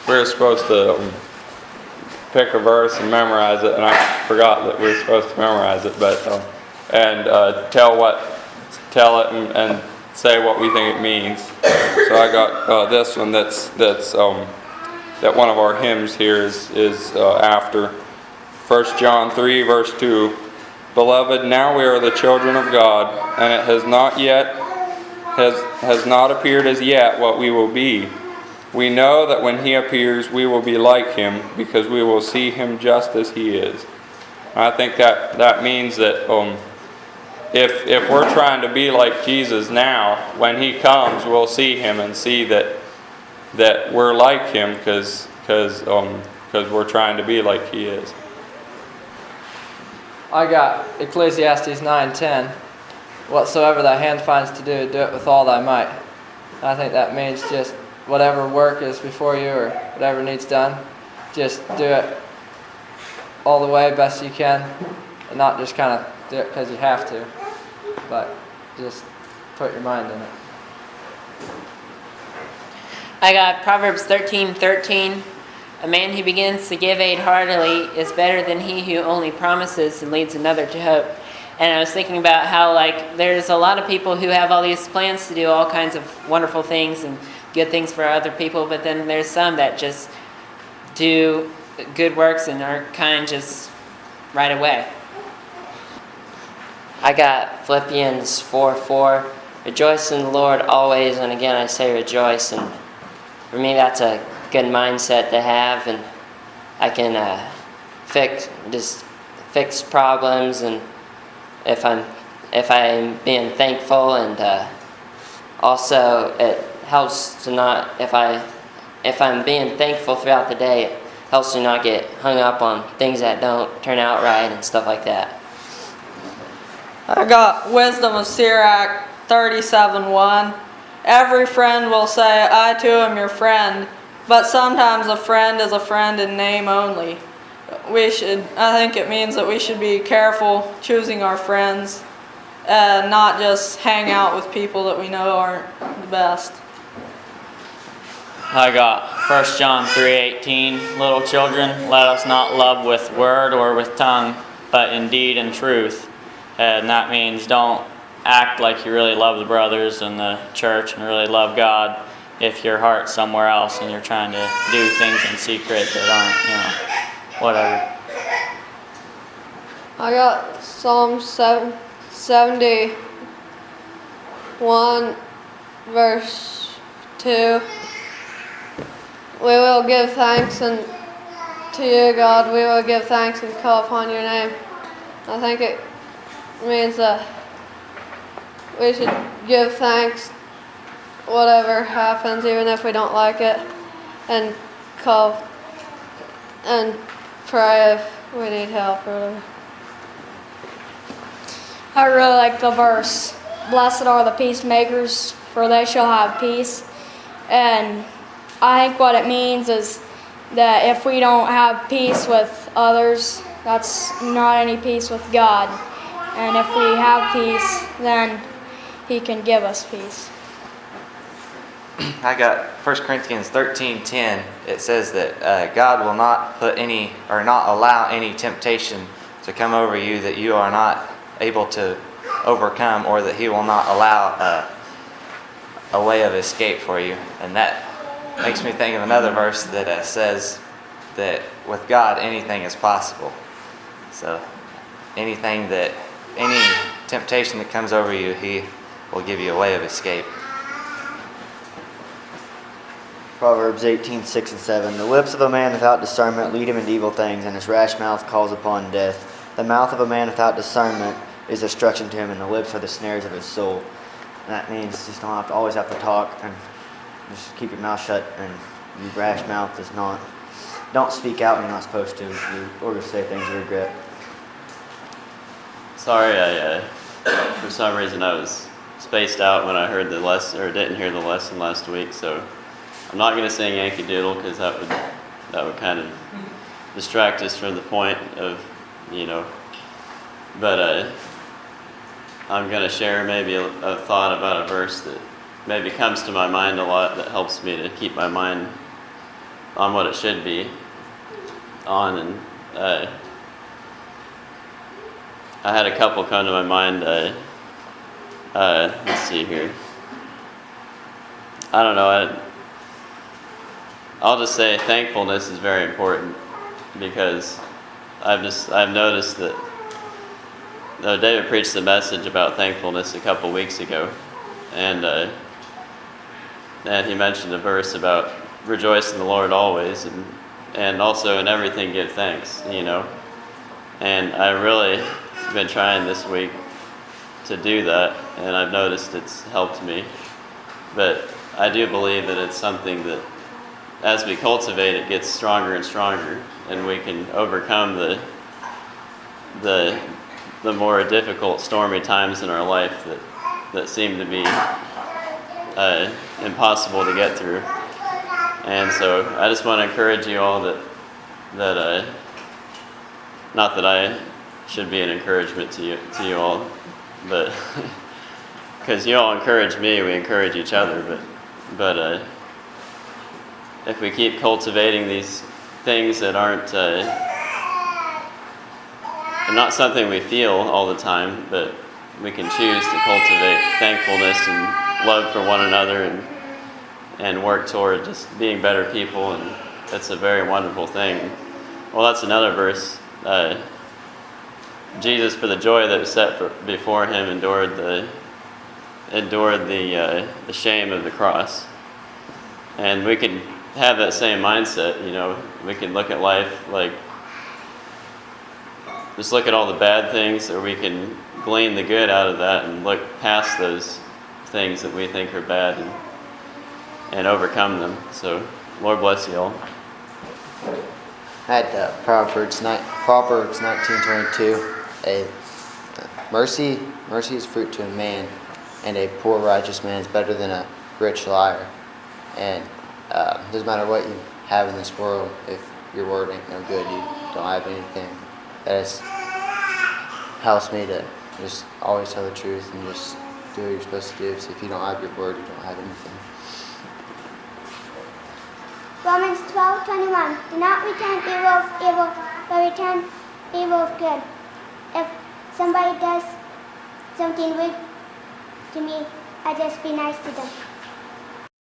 we were supposed to pick a verse and memorize it, and I forgot that we were supposed to memorize it, but and tell it and say what we think it means. So I got this one that's that one of our hymns here is after 1 John 3 verse 2. Beloved, now we are the children of God, and it has not appeared as yet what we will be. We know that when He appears, we will be like Him, because we will see Him just as He is. I think that means that if we're trying to be like Jesus now, when He comes, we'll see Him and see that we're like Him because we're trying to be like He is. I got Ecclesiastes 9:10. Whatsoever thy hand finds to do, do it with all thy might. I think that means just whatever work is before you or whatever needs done, just do it all the way best you can, and not just kind of do it because you have to, but just put your mind in it. I got Proverbs 13:13. A man who begins to give aid heartily is better than he who only promises and leads another to hope. And I was thinking about how, there's a lot of people who have all these plans to do all kinds of wonderful things and good things for other people, but then there's some that just do good works and are kind just right away. I got Philippians 4:4. Rejoice in the Lord always, and again I say rejoice. And for me, that's a good mindset to have, and I can fix problems, and if I'm being thankful, and also it helps to not, if I'm being thankful throughout the day, it helps to not get hung up on things that don't turn out right and stuff like that. I got Wisdom of Sirach 37:1. Every friend will say, I too am your friend, but sometimes a friend is a friend in name only. I think it means that we should be careful choosing our friends and not just hang out with people that we know aren't the best. I got 1 John 3:18. Little children, let us not love with word or with tongue, but in deed and truth. And that means don't act like you really love the brothers and the church and really love God if your heart's somewhere else and you're trying to do things in secret that aren't, whatever. I got Psalm 71 verse 2. We will give thanks to you, God. We will give thanks and call upon your name. I think it means that we should give thanks whatever happens, even if we don't like it, and call and pray if we need help or whatever. I really like the verse, blessed are the peacemakers, for they shall have peace. And I think what it means is that if we don't have peace with others, that's not any peace with God. And if we have peace, then He can give us peace. I got 1 Corinthians 13:10. It says that God will not not allow any temptation to come over you that you are not able to overcome, or that He will not allow a way of escape for you. And that makes me think of another verse that says that with God anything is possible. So any temptation that comes over you, He will give you a way of escape. Proverbs 18:6 and 7. The lips of a man without discernment lead him into evil things, and his rash mouth calls upon death. The mouth of a man without discernment is destruction to him, and the lips are the snares of his soul. And that means you just always have to talk, and just keep your mouth shut, and your rash mouth does not. Don't speak out when you're not supposed to, or to say things you regret. Sorry, for some reason I was spaced out when I heard the lesson, or didn't hear the lesson last week, so I'm not going to sing Yankee Doodle because that would kind of distract us from the point of, but I'm going to share maybe a thought about a verse that maybe comes to my mind a lot that helps me to keep my mind on what it should be on. And I had a couple come to my mind. Let's see here. I don't know. I'll just say thankfulness is very important, because I've noticed that David preached a message about thankfulness a couple weeks ago, and he mentioned a verse about rejoice in the Lord always, and also in everything give thanks, you know. And I really been trying this week to do that, and I've noticed it's helped me. But I do believe that it's something that, as we cultivate, it gets stronger and stronger, and we can overcome the more difficult, stormy times in our life that seem to be impossible to get through. And so I just want to encourage you all that not that I should be an encouragement to you all, but because you all encourage me, we encourage each other. But if we keep cultivating these things that aren't not something we feel all the time, but we can choose to cultivate thankfulness and love for one another, and work toward just being better people, and that's a very wonderful thing. Well, that's another verse. Jesus, for the joy that was set before him, endured the shame of the cross. And we can have that same mindset, you know. We can look at life like, just look at all the bad things, or we can glean the good out of that and look past those things that we think are bad and overcome them. So, Lord bless you all. I had Proverbs 19:22. Mercy is fruit to a man, and a poor righteous man is better than a rich liar. And doesn't matter what you have in this world, if your word ain't no good, you don't have anything. That helps me to just always tell the truth and just do what you're supposed to do. So if you don't have your word, you don't have anything. Romans 12:21. Do not return evil with evil, but return evil with good. If somebody does something rude to me, I just be nice to them.